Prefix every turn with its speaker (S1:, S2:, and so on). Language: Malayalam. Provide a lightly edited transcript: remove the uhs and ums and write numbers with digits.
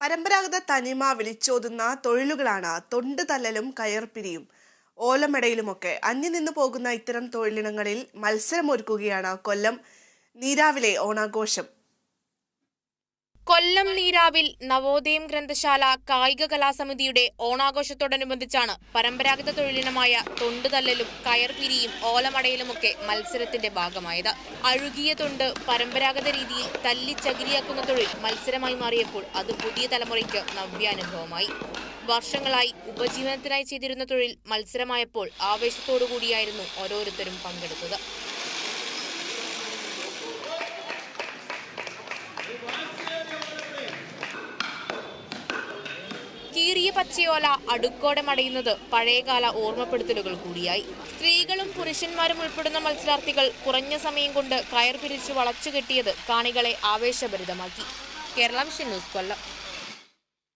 S1: പരമ്പരാഗത തനിമ വിളിച്ചോതുന്ന തൊഴിലുകളാണ് തൊണ്ട് തല്ലലും കയർപിരിയും ഓലമെടയിലുമൊക്കെ. അന്യം നിന്നു പോകുന്ന ഇത്തരം തൊഴിലിനങ്ങളിൽ മത്സരമൊരുക്കുകയാണ് കൊല്ലം നീരാവിലെ ഓണാഘോഷം.
S2: കൊല്ലം നീരാവിൽ നവോദയം ഗ്രന്ഥശാല കായിക കലാസമിതിയുടെ ഓണാഘോഷത്തോടനുബന്ധിച്ചാണ് പരമ്പരാഗത തൊഴിലിനമായ തൊണ്ടുതല്ലലും കയർപിരിയും ഓലമടയിലുമൊക്കെ മത്സരത്തിന്റെ ഭാഗമായത്. അഴുകിയ തൊണ്ട് പരമ്പരാഗത രീതിയിൽ തല്ലി ചകിരിയാക്കുന്ന തൊഴിൽ മത്സരമായി മാറിയപ്പോൾ അത് പുതിയ തലമുറയ്ക്ക് നവ്യാനുഭവമായി. വർഷങ്ങളായി ഉപജീവനത്തിനായി ചെയ്തിരുന്ന തൊഴിൽ മത്സരമായപ്പോൾ ആവേശത്തോടുകൂടിയായിരുന്നു ഓരോരുത്തരും പങ്കെടുത്തത്. കീറിയ പച്ചയോല അടുക്കോടെ മടയുന്നത് പഴയകാല ഓർമ്മപ്പെടുത്തലുകൾ കൂടിയായി. സ്ത്രീകളും പുരുഷന്മാരും ഉൾപ്പെടുന്ന മത്സരാർത്ഥികൾ കുറഞ്ഞ സമയം കൊണ്ട് കയർ പിരിച്ചു വളച്ചുകെട്ടിയത് കാണികളെ ആവേശഭരിതമാക്കി. കേരള വിഷൻ ന്യൂസ്, കൊല്ലം.